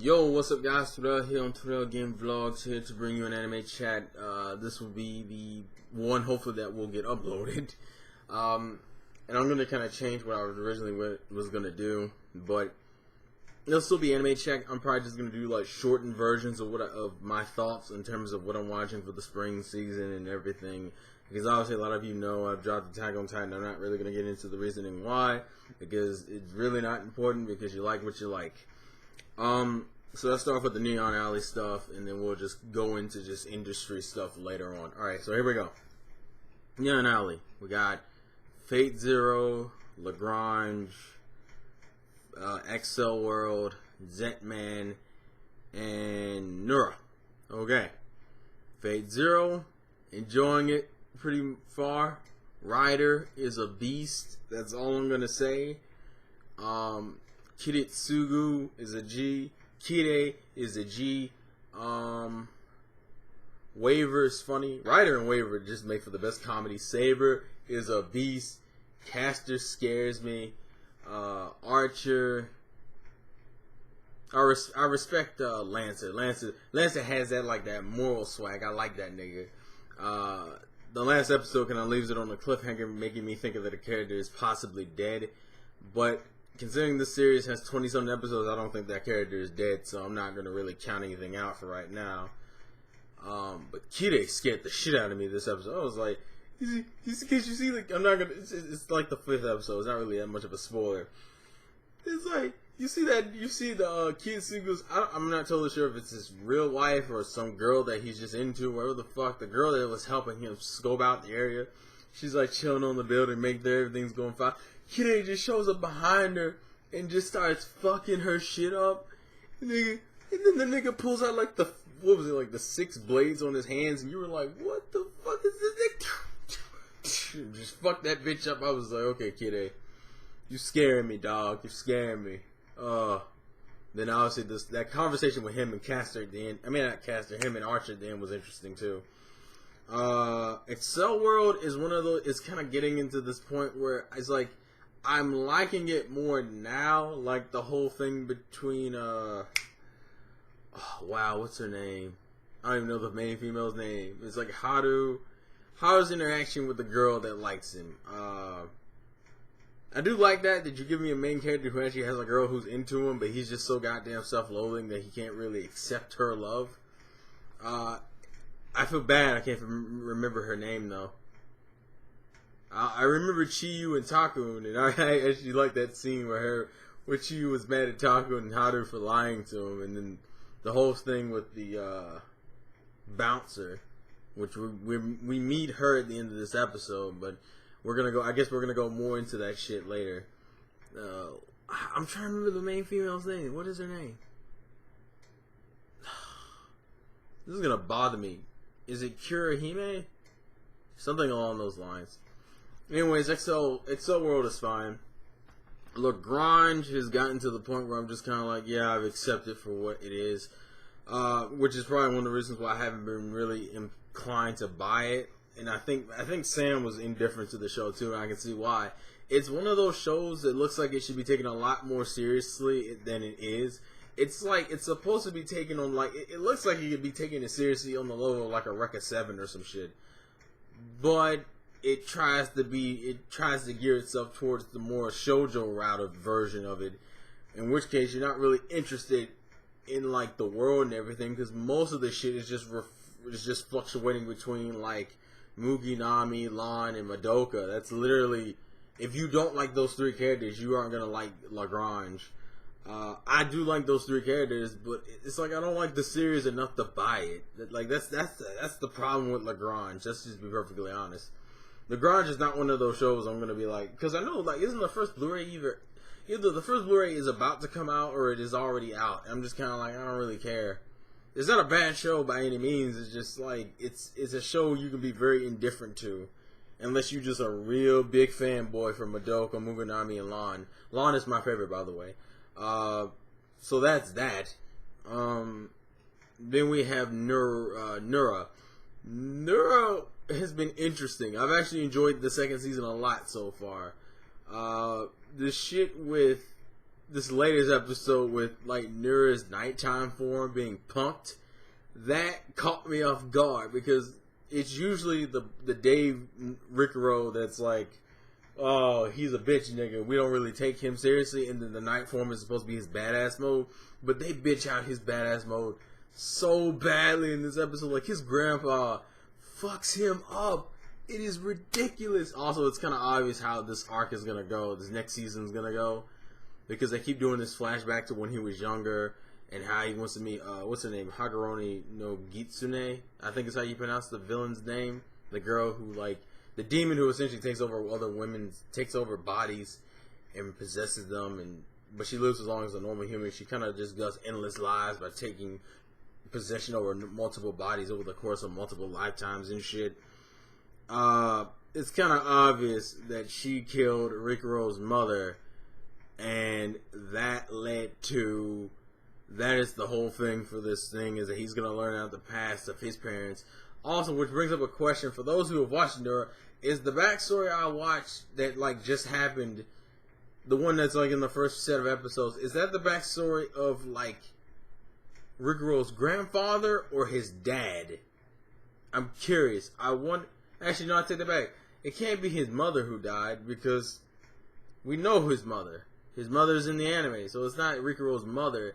Yo, what's up guys? Terrell here on Terrell Game Vlogs, here to bring you an anime chat. This will be the one hopefully that will get uploaded. And I'm going to kind of change what I was originally was going to do, but it'll still be anime chat. I'm probably just going to do like shortened versions of of my thoughts in terms of what I'm watching for the spring season and everything. Because obviously a lot of you know I've dropped Attack on Titan. I'm not really going to get into the reasoning why, because it's really not important, because you like what you like. So let's start off with the Neon Alley stuff, and then we'll just go into just industry stuff later on. Alright, so here we go. Neon Alley. We got Fate Zero, Lagrange, Excel World, Zetman, and Nura. Okay. Fate Zero, enjoying it pretty far. Rider is a beast. That's all I'm gonna say. Kiritsugu is a G. Kide is a G. Waver is funny. Rider and Waver just make for the best comedy. Saber is a beast. Caster scares me. Archer. I respect Lancer. Lancer has that moral swag. I like that nigga. The last episode kind of leaves it on a cliffhanger, making me think that the character is possibly dead. But considering this series has 20-something episodes, I don't think that character is dead, so I'm not going to really count anything out for right now. But Kide scared the shit out of me this episode. I was like, can't you see, like, I'm not going to, it's like the 5th episode, it's not really that much of a spoiler. It's like, you see the Kiritsugu's, I'm not totally sure if it's his real wife or some girl that he's just into, whatever the fuck, the girl that was helping him scope out the area. She's like chilling on the building, make sure everything's going fine. Kid just shows up behind her and just starts fucking her shit up. And then the nigga pulls out like the 6 blades on his hands, and you were like, what the fuck is this nigga? Just fuck that bitch up. I was like, okay, Kid, you scaring me, dog. You scaring me. Then obviously that conversation with him and Caster at the end. I mean, not Caster, him and Archer at the end was interesting too. Excel World is one of those. It's kind of getting into this point where it's like, I'm liking it more now, like the whole thing between, wow, what's her name? I don't even know the main female's name. It's like Haru's interaction with the girl that likes him. I do like that you give me a main character who actually has a girl who's into him, but he's just so goddamn self-loathing that he can't really accept her love. I feel bad I can't remember her name, though. I remember Chiyu and Takun, and I actually like that scene where Chiyu was mad at Takun and Haru for lying to him, and then the whole thing with the bouncer, which we meet her at the end of this episode, but I guess we're gonna go more into that shit later. I'm trying to remember the main female's name. What is her name? This is gonna bother me. Is it Kurihime? Something along those lines. Anyways, Excel World is fine. Lagrange has gotten to the point where I'm just kind of like, yeah, I've accepted for what it is. Which is probably one of the reasons why I haven't been really inclined to buy it. And I think Sam was indifferent to the show too, and I can see why. It's one of those shows that looks like it should be taken a lot more seriously than it is. It's like, it's supposed to be taken on, like, it looks like it could be taken seriously on the level of like a Rekka 7 or some shit. But it tries to gear itself towards the more shoujo route version of it, in which case you're not really interested in like the world and everything, because most of the shit is just fluctuating between like Mugi, Nami, Lan, and Madoka. That's literally, if you don't like those 3 characters, you aren't gonna like Lagrange. I do like those 3 characters, but it's like I don't like the series enough to buy it. Like that's the problem with Lagrange. Let's just be perfectly honest. Lagrange is not one of those shows I'm gonna be like, because I know, like, isn't the first Blu-ray either the first Blu-ray is about to come out or it is already out. I'm just kind of like, I don't really care. It's not a bad show by any means. It's just like it's a show you can be very indifferent to, unless you're just a real big fanboy for Madoka, Muganami, and Lan. Lan is my favorite, by the way. So that's that. Then we have Nura. Nura has been interesting. I've actually enjoyed the 2nd season a lot so far. The shit with this latest episode with like Nura's nighttime form being punked, that caught me off guard because it's usually the Dave Ricaro that's like, oh, he's a bitch nigga, we don't really take him seriously, and then the night form is supposed to be his badass mode, but they bitch out his badass mode so badly in this episode. Like, his grandpa fucks him up. It is ridiculous. Also, it's kind of obvious how this arc is gonna go, this next season is gonna go, because they keep doing this flashback to when he was younger and how he wants to meet, what's her name, Haguroni no Gitsune, I think is how you pronounce the villain's name, the girl who, like, the demon who essentially takes over other women, takes over bodies and possesses them, but she lives as long as a normal human. She kind of just does endless lives by taking possession over multiple bodies over the course of multiple lifetimes and shit. It's kind of obvious that she killed Rikaro's mother, and that led to, that is the whole thing for this thing, is that he's going to learn out the past of his parents. Also, which brings up a question for those who have watched Nura, is the backstory I watched that like just happened, the one that's like in the first set of episodes, is that the backstory of like Rikaro's grandfather or his dad? I'm curious. Actually, no, I take that back. It can't be his mother who died, because we know his mother. His mother's in the anime, so it's not Rikaro's mother.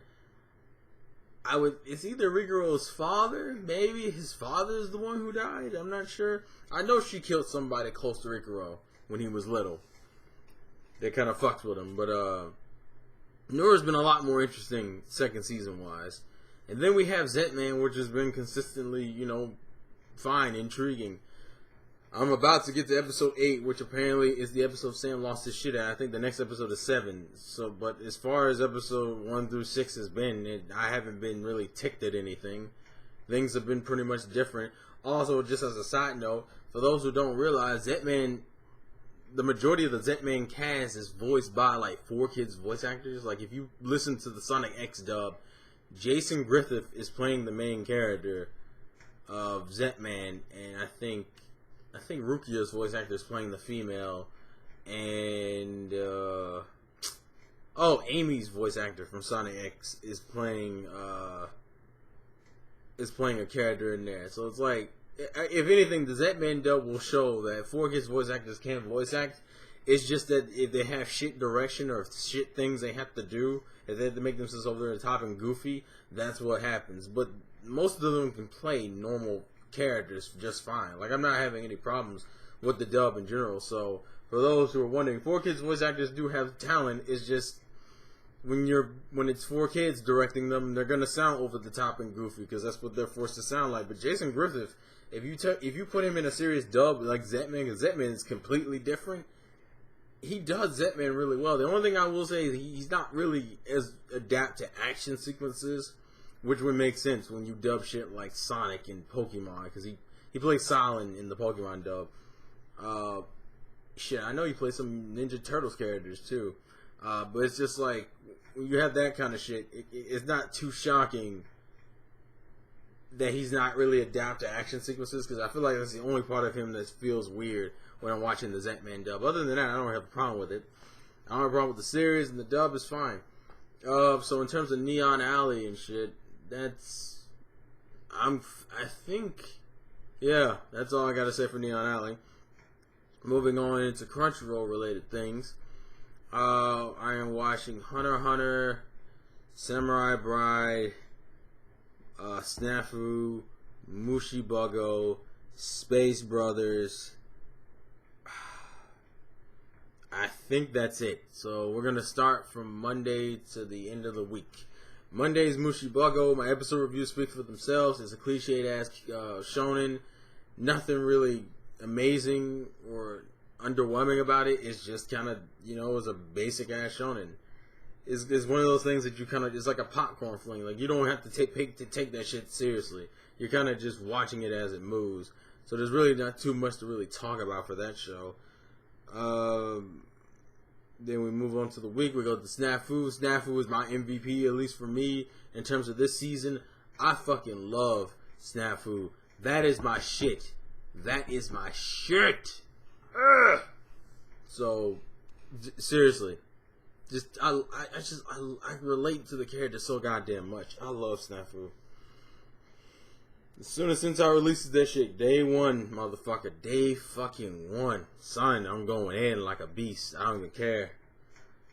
It's either Rikaro's father. Maybe his father is the one who died. I'm not sure. I know she killed somebody close to Rikaro when he was little. They kind of fucked with him, but Nura's been a lot more interesting second season wise. And then we have Zetman, which has been consistently, fine, intriguing. I'm about to get to episode 8, which apparently is the episode Sam lost his shit at. I think the next episode is 7. So, but as far as episode 1 through 6 has been, I haven't been really ticked at anything. Things have been pretty much different. Also, just as a side note, for those who don't realize, Zetman, the majority of the Zetman cast is voiced by like 4Kids voice actors. Like, if you listen to the Sonic X dub, Jason Griffith is playing the main character of Zetman, and I think Rukia's voice actor is playing the female, and Amy's voice actor from Sonic X is playing a character in there. So it's like, if anything, the Zetman dub will show that 4Kids voice actors can voice act. It's just that if they have shit direction or shit things they have to do, if they have to make themselves over the top and goofy, that's what happens. But most of them can play normal characters just fine. Like, I'm not having any problems with the dub in general. So for those who are wondering, 4Kids voice actors do have talent. It's just when it's 4Kids directing them, they're gonna sound over the top and goofy because that's what they're forced to sound like. But Jason Griffith, if you put him in a serious dub like Zetman, because Zetman is completely different, he does Zetman really well. The only thing I will say is he's not really as adept to action sequences, which would make sense when you dub shit like Sonic and Pokemon, because he plays Silent in the Pokemon dub. I know he plays some Ninja Turtles characters too. But it's just like, when you have that kind of shit, it's not too shocking that he's not really adept to action sequences, because I feel like that's the only part of him that feels weird when I'm watching the Zetman dub. Other than that, I don't have a problem with it. I don't have a problem with the series, and the dub is fine. So in terms of Neon Alley and shit, that's all I gotta say for Neon Alley. Moving on into Crunchyroll related things. I am watching Hunter x Hunter, Samurai Bride, Snafu, Mushibugo, Space Brothers. I think that's it. So we're gonna start from Monday to the end of the week. Monday's Mushibugo. My episode reviews speak for themselves. It's a cliched ass shonen. Nothing really amazing or underwhelming about it. It's just kind of, it's a basic ass shonen. It's one of those things that you kind of, it's like a popcorn fling. Like, you don't have to take that shit seriously. You're kind of just watching it as it moves. So there's really not too much to really talk about for that show. Then we move on to the week. We go to Snafu. Snafu is my MVP, at least for me, in terms of this season. I fucking love Snafu. That is my shit. That is my shit. Ugh. So, seriously, I relate to the character so goddamn much. I love Snafu. As soon as Sentai releases that shit, day one, motherfucker, day fucking one. Son, I'm going in like a beast. I don't even care.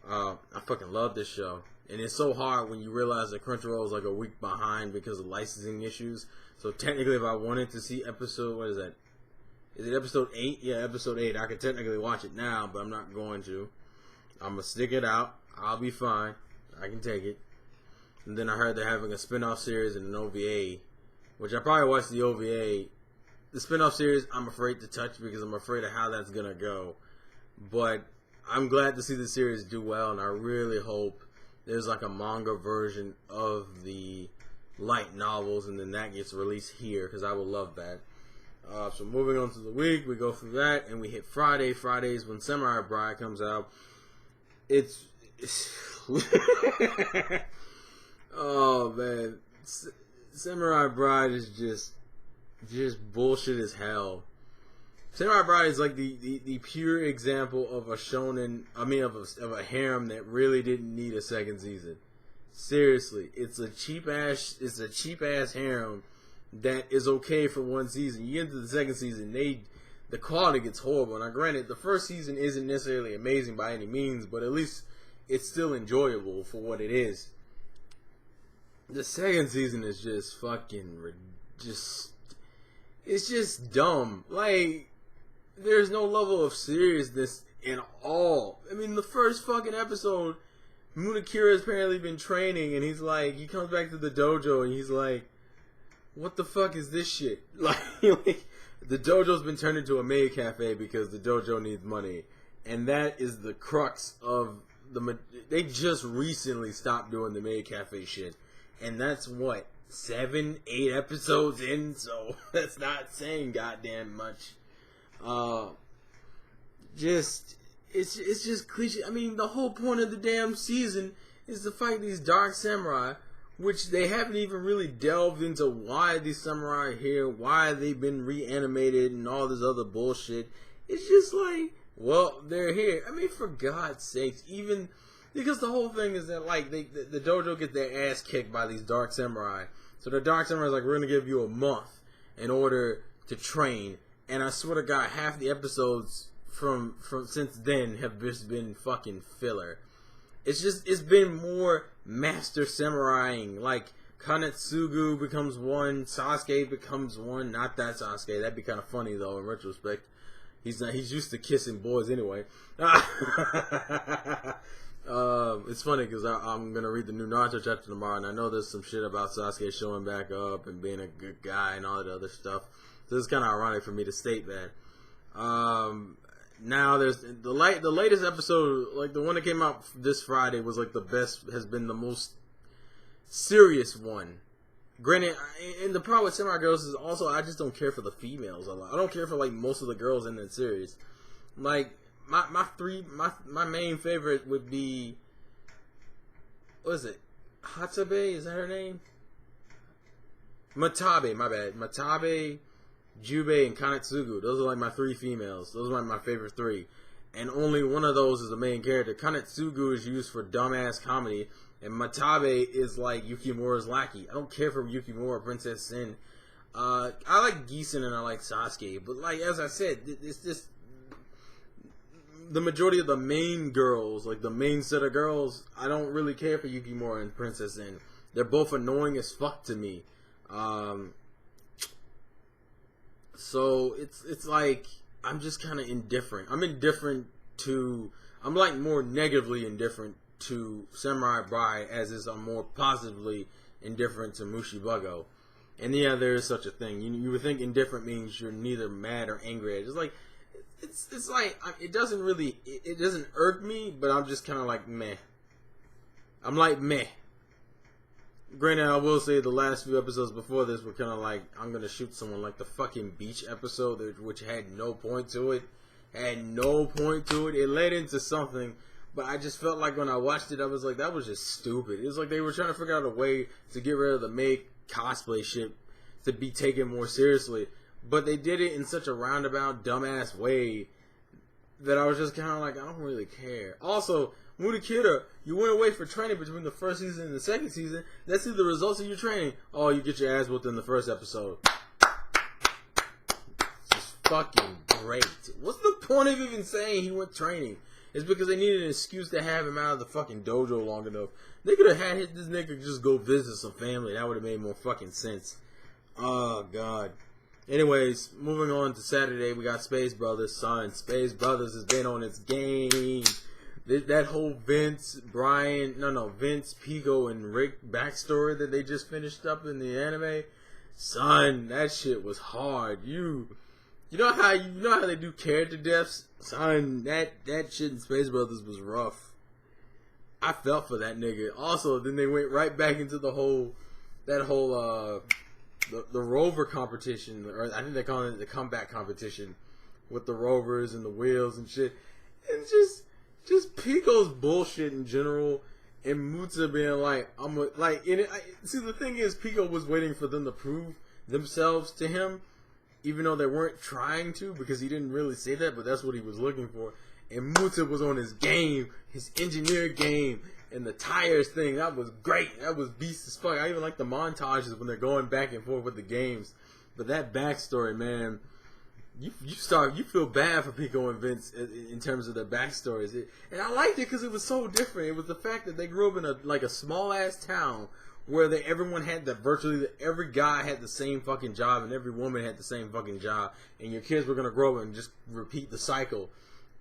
I fucking love this show. And it's so hard when you realize that Crunchyroll is like a week behind because of licensing issues. So technically, if I wanted to see episode, what is that? Is it episode 8? Yeah, episode 8. I could technically watch it now, but I'm not going to. I'm going to stick it out. I'll be fine. I can take it. And then I heard they're having a spin-off series and an OVA, which I probably watched the OVA. The spin-off series, I'm afraid to touch because I'm afraid of how that's going to go. But I'm glad to see the series do well, and I really hope there's like a manga version of the light novels, and then that gets released here, because I would love that. So moving on to the week, we go through that, and we hit Friday. Fridays when Samurai Bride comes out. It's oh man, Samurai Bride is just bullshit as hell. Samurai Bride is like the pure example of a shonen. I mean, of a harem that really didn't need a second season. Seriously, it's a cheap ass harem that is okay for one season. You get into the second season, the quality gets horrible. Now, granted, the first season isn't necessarily amazing by any means, but at least it's still enjoyable for what it is. The second season is just fucking it's just dumb. Like, there's no level of seriousness at all. I mean, the first fucking episode, Munakira has apparently been training, and he's like, he comes back to the dojo, and he's like, what the fuck is this shit? Like the dojo's been turned into a maid cafe because the dojo needs money. And that is the crux of they just recently stopped doing the maid cafe shit. And that's what, 7, 8 episodes in, so that's not saying goddamn much. It's just cliche. I mean, the whole point of the damn season is to fight these dark samurai, which they haven't even really delved into why these samurai are here, why they've been reanimated, and all this other bullshit. It's just like, well, they're here. I mean, for God's sakes, even because the whole thing is that like the dojo gets their ass kicked by these dark samurai. So the dark samurai is like, we're gonna give you a month in order to train. And I swear to God, half the episodes from since then have just been fucking filler. It's been more master samuraiing. Like, Kanetsugu becomes one, Sasuke becomes one. Not that Sasuke. That'd be kind of funny though in retrospect. He's used to kissing boys anyway. It's funny because I'm gonna read the new Naruto chapter tomorrow, and I know there's some shit about Sasuke showing back up and being a good guy and all that other stuff. So it's kind of ironic for me to state that. Now there's the latest episode, like the one that came out this Friday, was like the best, has been the most serious one. Granted, and the problem with Samurai Girls is also I just don't care for the females a lot. I don't care for like most of the girls in that series. Like my main favorite would be, what is it? Hatsube, is that her name? Matabe, my bad. Matabe, Jubei, and Kanetsugu. Those are like my 3 females. Those are my favorite 3. And only one of those is the main character. Kanetsugu is used for dumbass comedy, and Matabe is like Yukimura's lackey. I don't care for Yukimura, Princess Sin. I like Gisen and I like Sasuke, but like as I said, it's just the majority of the main girls, like the main set of girls, I don't really care for Yukimura and Princess Sin. They're both annoying as fuck to me. So it's like I'm just kind of indifferent. I'm like more negatively indifferent to Samurai Bride as is I'm more positively indifferent to Mushibugo. And yeah, there is such a thing. You would think indifferent means you're neither mad or angry. It's like it's like it doesn't irk me, but I'm just kind of like meh. I'm like meh. Granted, I will say the last few episodes before this were kind of like, I'm going to shoot someone, like the fucking beach episode, which had no point to it. It led into something, but I just felt like when I watched it, I was like, that was just stupid. It was like they were trying to figure out a way to get rid of the maid cosplay shit to be taken more seriously. But they did it in such a roundabout, dumbass way that I was just kind of like, I don't really care. Also, Mudakira, you went away for training between the first season and the second season. Let's see the results of your training. Oh, you get your ass whooped in the first episode. Just fucking great. What's the point of even saying he went training? It's because they needed an excuse to have him out of the fucking dojo long enough. They could have had this nigga just go visit some family. That would have made more fucking sense. Oh, God. Anyways, moving on to Saturday, we got Space Brothers. Son, Space Brothers has been on its game. That whole Vince, Pico, and Rick backstory that they just finished up in the anime. Son, that shit was hard. You know how they do character deaths? Son, that shit in Space Brothers was rough. I felt for that nigga. Also, then they went right back into the rover competition, or I think they call it the comeback competition, with the rovers and the wheels and shit. And just Pico's bullshit in general, and Muta being like, see, the thing is, Pico was waiting for them to prove themselves to him, even though they weren't trying to, because he didn't really say that, but that's what he was looking for. And Muta was on his game, his engineer game, and the tires thing. That was great. That was beast as fuck. I even like the montages when they're going back and forth with the games. But that backstory, man, you feel bad for Pico and Vince in terms of their backstories. And I liked it because it was so different. It was the fact that they grew up in a small ass town where everyone had virtually every guy had the same fucking job and every woman had the same fucking job, and your kids were gonna grow up and just repeat the cycle.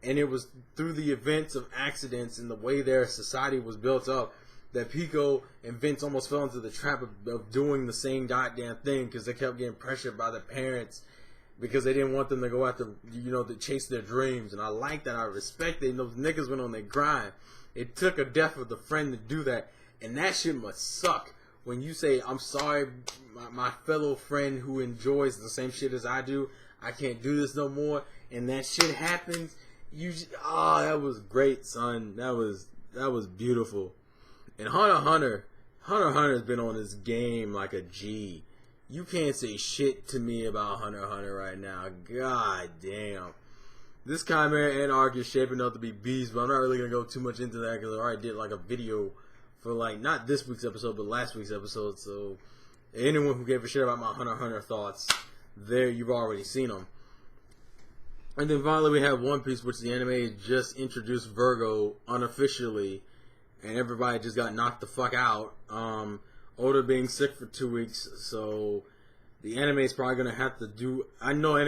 And it was through the events of accidents and the way their society was built up that Pico and Vince almost fell into the trap of doing the same goddamn thing because they kept getting pressured by their parents because they didn't want them to go after, to chase their dreams. And I like that. I respect it. And those niggas went on their grind. It took a death of the friend to do that. And that shit must suck. When you say, I'm sorry, my fellow friend who enjoys the same shit as I do, I can't do this no more. And that shit happens. That was great, son. That was beautiful. And Hunter has been on his game like a G. You can't say shit to me about Hunter x Hunter right now. God damn. This Chimera Anarch is shaping up to be beast, but I'm not really going to go too much into that because I already did like a video for not this week's episode, but last week's episode. So anyone who gave a shit about my Hunter x Hunter thoughts, you've already seen them. And then finally we have One Piece, which the anime just introduced Virgo unofficially, and everybody just got knocked the fuck out. Oda being sick for 2 weeks, so the anime is probably gonna have to do. I know the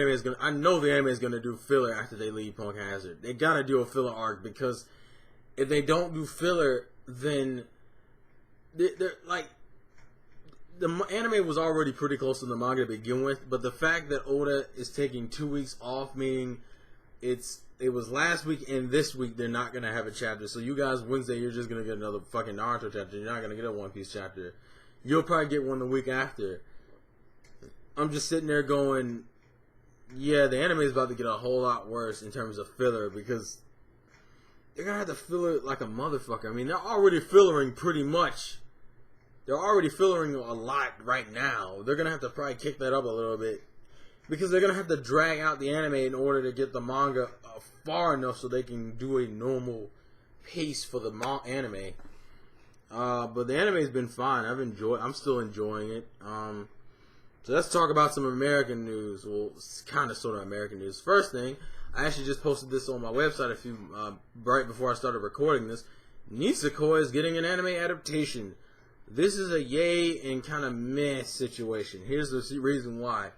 anime is gonna do filler after they leave Punk Hazard. They gotta do a filler arc because if they don't do filler, then they're like. The anime was already pretty close to the manga to begin with, but the fact that Oda is taking 2 weeks off, meaning it was last week and this week they're not going to have a chapter. So you guys, Wednesday, you're just going to get another fucking Naruto chapter. You're not going to get a One Piece chapter. You'll probably get one the week after. I'm just sitting there going, yeah, the anime is about to get a whole lot worse in terms of filler because they're going to have to filler like a motherfucker. I mean, they're already fillering pretty much. They're already fillering a lot right now. They're going to have to probably kick that up a little bit. Because they're going to have to drag out the anime in order to get the manga far enough so they can do a normal pace for the anime. But the anime's been fine. I'm still enjoying it. So let's talk about some American news. Well, it's kind of sort of American news. First thing, I actually just posted this on my website right before I started recording this. Nisekoi is getting an anime adaptation. This is a yay and kind of meh situation. Here's the reason why.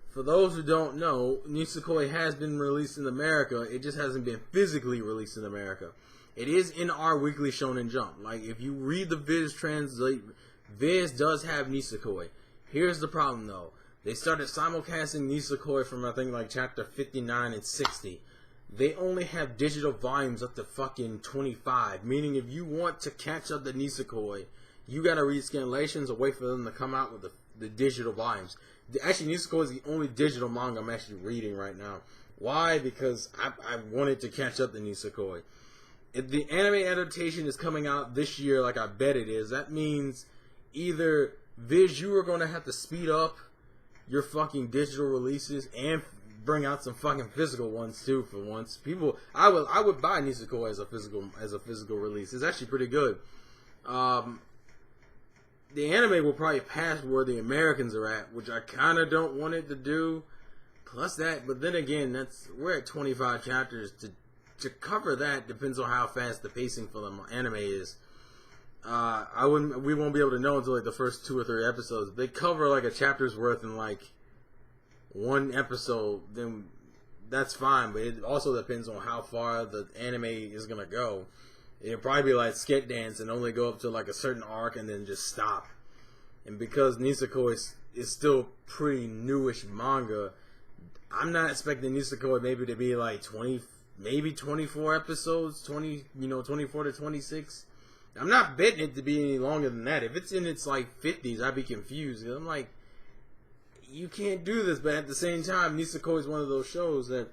For those who don't know, Nisekoi has been released in America. It just hasn't been physically released in America. It is in our weekly Shonen Jump. Like, if you read the Viz translate, Viz does have Nisekoi. Here's the problem, though. They started simulcasting Nisekoi from, I think, like, chapter 59 and 60. They only have digital volumes up to fucking 25. Meaning, if you want to catch up to Nisekoi, you gotta read scanlations or wait for them to come out with the digital volumes. Actually, Nisekoi is the only digital manga I'm actually reading right now. Why? Because I wanted to catch up to Nisekoi. If the anime adaptation is coming out this year, like I bet it is, that means either Viz, you are going to have to speed up your fucking digital releases, and bring out some fucking physical ones too. For once, I would buy Nisekoi as a physical release. It's actually pretty good. The anime will probably pass where the Americans are at, which I kind of don't want it to do. Plus that, but then again, we're at 25 chapters. To cover that depends on how fast the pacing for the anime is. We won't be able to know until like the first 2 or 3 episodes. If they cover like a chapter's worth in like 1 episode, then that's fine. But it also depends on how far the anime is gonna go. It'll probably be like Skit Dance and only go up to like a certain arc and then just stop. And because Nisekoi is still pretty newish manga, I'm not expecting Nisekoi maybe to be like 20, maybe 24 episodes, 24 to 26. I'm not betting it to be any longer than that. If it's in its like 50s, I'd be confused. I'm like, you can't do this. But at the same time, Nisekoi is one of those shows that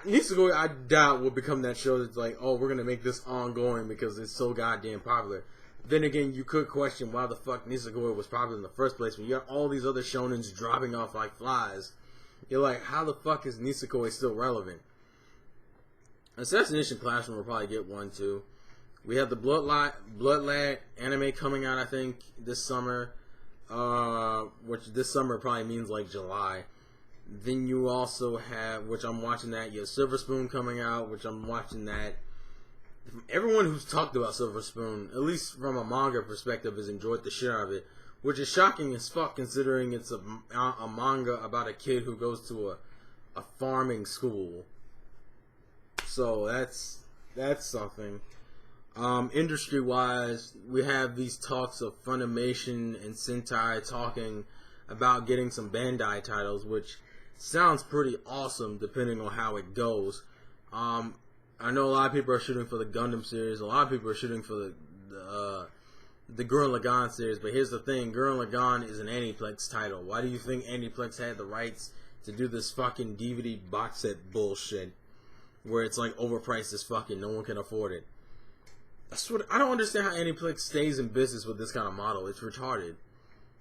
Nisekoi, I doubt, will become that show that's like, oh, we're going to make this ongoing because it's so goddamn popular. Then again, you could question why the fuck Nisekoi was popular in the first place when you got all these other shonens dropping off like flies. You're like, how the fuck is Nisekoi still relevant? Assassination Classroom will probably get one too. We have the Bloodlad anime coming out, I think, this summer. Which this summer probably means like July. Then you also have, which I'm watching that, you have Silver Spoon coming out, which I'm watching that. Everyone who's talked about Silver Spoon, at least from a manga perspective, has enjoyed the shit out of it. Which is shocking as fuck considering it's a manga about a kid who goes to a farming school. So that's something. Industry-wise, we have these talks of Funimation and Sentai talking about getting some Bandai titles, which sounds pretty awesome depending on how it goes. I know a lot of people are shooting for the Gundam series. A lot of people are shooting for the Gurren Lagann series. But here's the thing. Gurren Lagann is an Aniplex title. Why do you think Aniplex had the rights to do this fucking DVD box set bullshit where it's like overpriced as fuck and no one can afford it? I don't understand how Aniplex stays in business with this kind of model. It's retarded.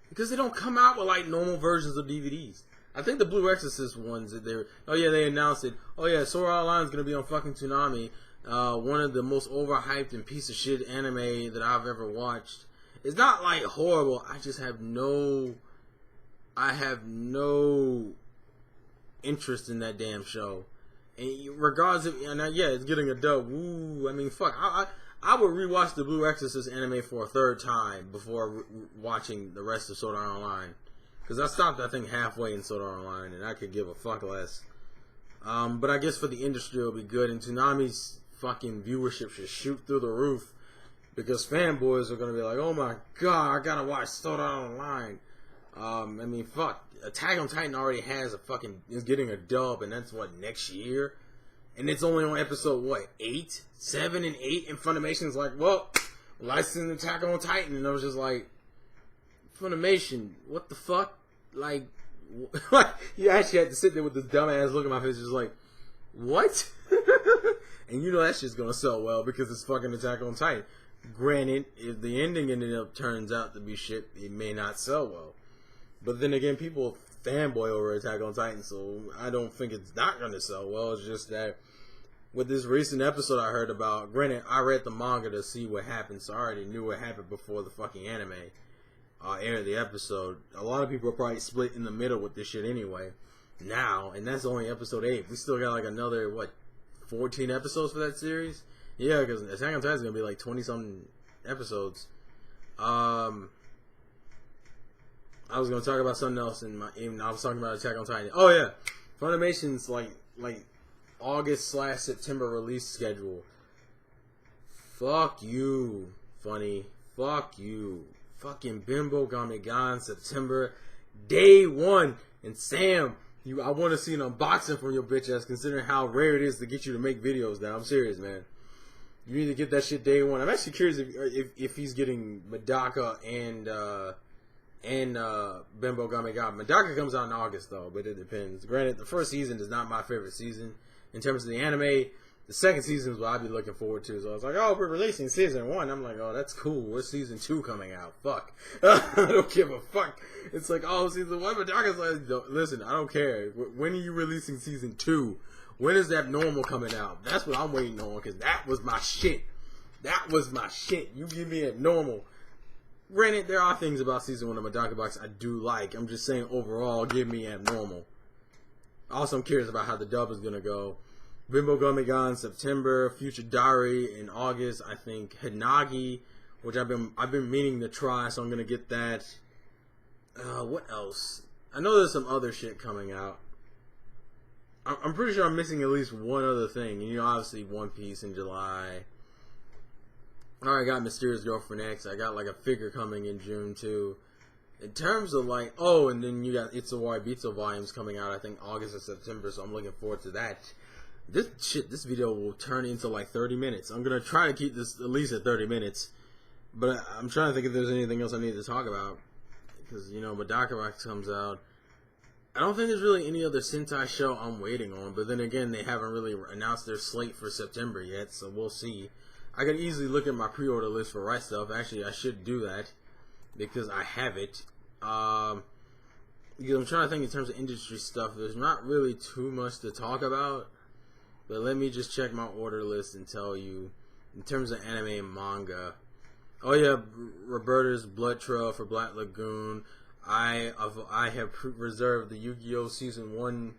Because they don't come out with like normal versions of DVDs. I think the Blue Exorcist ones that they announced it. Oh yeah, Sword Art Online is gonna be on fucking Toonami. One of the most overhyped and piece of shit anime that I've ever watched. It's not like horrible. I just have no interest in that damn show. And regardless of, it's getting a dub. Woo! I mean, fuck. I would rewatch the Blue Exorcist anime for a 3rd time before watching the rest of Sword Art Online. Because I stopped, I think, halfway in Sword Art Online, and I could give a fuck less. But I guess for the industry, it'll be good. And Toonami's fucking viewership should shoot through the roof. Because fanboys are going to be like, oh my god, I gotta watch Sword Art Online. I mean, fuck. Attack on Titan already is getting a dub, and that's what, next year? And it's only on episode, 8? 7 and 8? And Funimation's like, well, license Attack on Titan. And I was just like, Funimation, what the fuck? Like, you actually had to sit there with this dumbass look at my face, just like, what? And you know that shit's gonna sell well because it's fucking Attack on Titan. Granted, if the ending turns out to be shit, it may not sell well. But then again, people fanboy over Attack on Titan, so I don't think it's not gonna sell well. It's just that with this recent episode I heard about, granted, I read the manga to see what happened, so I already knew what happened before the fucking anime aired the episode. A lot of people are probably split in the middle with this shit anyway. Now, and that's only episode 8. We still got like another, 14 episodes for that series? Yeah, because Attack on Titan is going to be like 20-something episodes. I was going to talk about something else, I was talking about Attack on Titan. Oh yeah, Funimation's like August/September release schedule. Fuck you, Funny. Fuck you. Fucking Bimbo Gamegan, September, day 1. And Sam, I want to see an unboxing from your bitch ass, considering how rare it is to get you to make videos now. I'm serious, man. You need to get that shit day 1. I'm actually curious if he's getting Medaka and Bimbo Gamegan. Medaka comes out in August though, but it depends. Granted, the first season is not my favorite season in terms of the anime. The The second season is what I'd be looking forward to. So I was like, oh, we're releasing season 1. I'm like, oh, that's cool. What's season 2 coming out? Fuck. I don't give a fuck. It's like, oh, season 1. But Dawkins like, listen, I don't care. When are you releasing season 2? When is that normal coming out? That's what I'm waiting on, because that was my shit. That was my shit. You give me a normal. Granted, there are things about season 1 of Madoka Box I do like. I'm just saying, overall, give me abnormal. Also, I'm curious about how the dub is going to go. Bimbo Gummiga in September, Future Diary in August. I think Hinagi, which I've been meaning to try, so I'm gonna get that. What else? I know there's some other shit coming out. I'm pretty sure I'm missing at least one other thing. You know, obviously One Piece in July. Alright, I got Mysterious Girlfriend X. I got like a figure coming in June too. In terms of like, oh, and then you got It's a Waibito volumes coming out, I think August or September, so I'm looking forward to that. This video will turn into like 30 minutes. I'm gonna try to keep this at least at 30 minutes, but I'm trying to think if there's anything else I need to talk about, because you know Madoka Box comes out. I don't think there's really any other Sentai show I'm waiting on, but then again, they haven't really announced their slate for September yet, so we'll see. I could easily look at my pre-order list for Right Stuff. Actually, I should do that because I have it. Because I'm trying to think in terms of industry stuff. There's not really too much to talk about. But let me just check my order list and tell you, in terms of anime and manga. Oh yeah, Roberta's Blood Trail for Black Lagoon. I have reserved the Yu-Gi-Oh! Season 1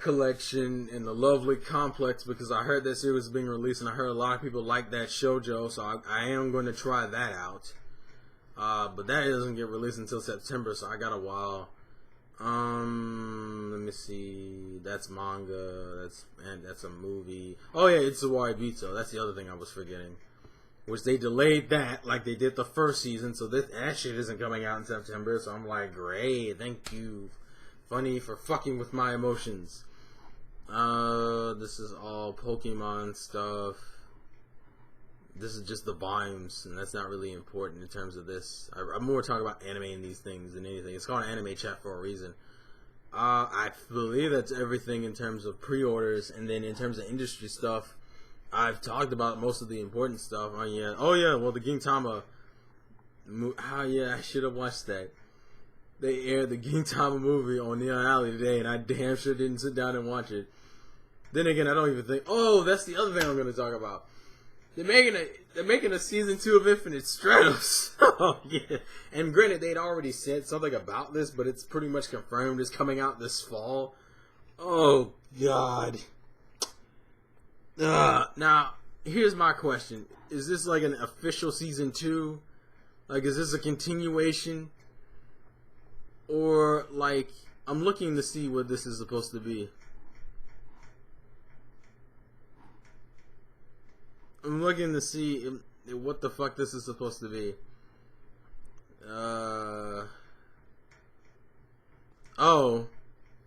collection in the Lovely Complex because I heard that series was being released and I heard a lot of people like that shoujo, so I am going to try that out. But that doesn't get released until September, so I got a while. Let me see. That's manga. That's a movie. Oh yeah, It's a Waibito. That's the other thing I was forgetting. Which they delayed that, like they did the first season. So that shit isn't coming out in September. So I'm like, great, thank you, Funny, for fucking with my emotions. This is all Pokemon stuff. This is just the volumes, and that's not really important in terms of this. I'm more talking about anime and these things than anything. It's called an anime chat for a reason. I believe that's everything in terms of pre-orders, and then in terms of industry stuff, I've talked about most of the important stuff. Oh yeah, well the Gintama. Oh yeah, I should have watched that. They aired the Gintama movie on Neon Alley today, and I damn sure didn't sit down and watch it. Then again, I don't even think. Oh, that's the other thing I'm going to talk about. They're making a season 2 of Infinite Stratos. Oh yeah. And granted, they'd already said something about this, but it's pretty much confirmed it's coming out this fall. Oh god. Now, here's my question: is this like an official season 2? Like, is this a continuation, or like I'm looking to see what this is supposed to be? I'm looking to see what the fuck this is supposed to be. Oh,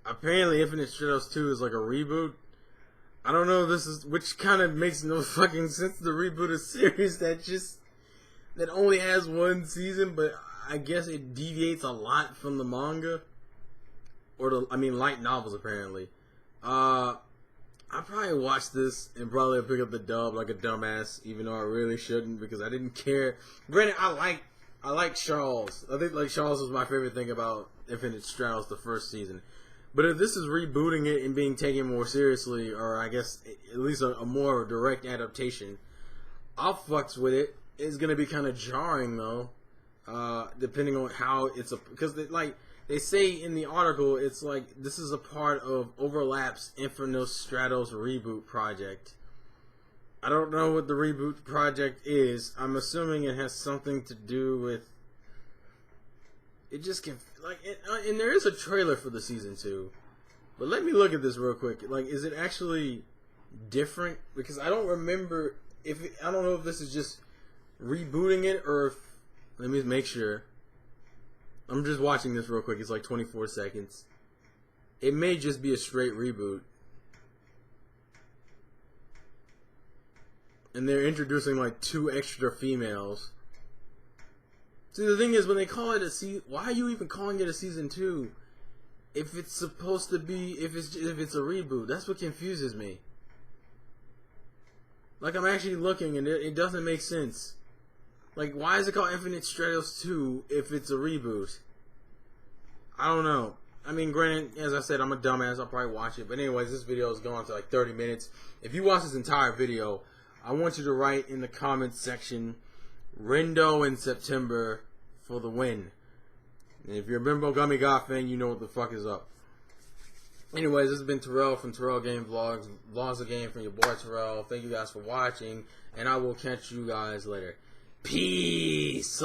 apparently Infinite Stratos 2 is like a reboot. I don't know if this is, which kind of makes no fucking sense to reboot a series that only has one season, but I guess it deviates a lot from the manga. Light novels apparently. I probably watch this and probably pick up the dub like a dumbass, even though I really shouldn't because I didn't care. Granted, I like Charles. I think like Charles was my favorite thing about Infinite Stratos the first season. But if this is rebooting it and being taken more seriously, or I guess at least a more direct adaptation, I'll fucks with it. It's gonna be kind of jarring though, depending on how it's because they say in the article, it's like this is a part of Overlap's Infinite Stratos reboot project. I don't know what the reboot project is. I'm assuming it has something to do with. It just can and there is a trailer for the season 2, but let me look at this real quick. Like, is it actually different? Because I don't remember I don't know if this is just rebooting it or if. Let me make sure. I'm just watching this real quick. It's like 24 seconds. It may just be a straight reboot. And they're introducing like 2 extra females. See, the thing is, when they call it a season, why are you even calling it a season 2? If it's supposed to be, if it's a reboot, that's what confuses me. Like, I'm actually looking, and it doesn't make sense. Like, why is it called Infinite Stratos 2 if it's a reboot? I don't know. I mean, granted, as I said, I'm a dumbass. I'll probably watch it. But anyways, this video is going to like 30 minutes. If you watch this entire video, I want you to write in the comments section, Rendo in September for the win. And if you're a Bimbo Gummy God fan, you know what the fuck is up. Anyways, this has been Terrell from Terrell Game Vlogs. Vlogs again from your boy Terrell. Thank you guys for watching. And I will catch you guys later. Peace.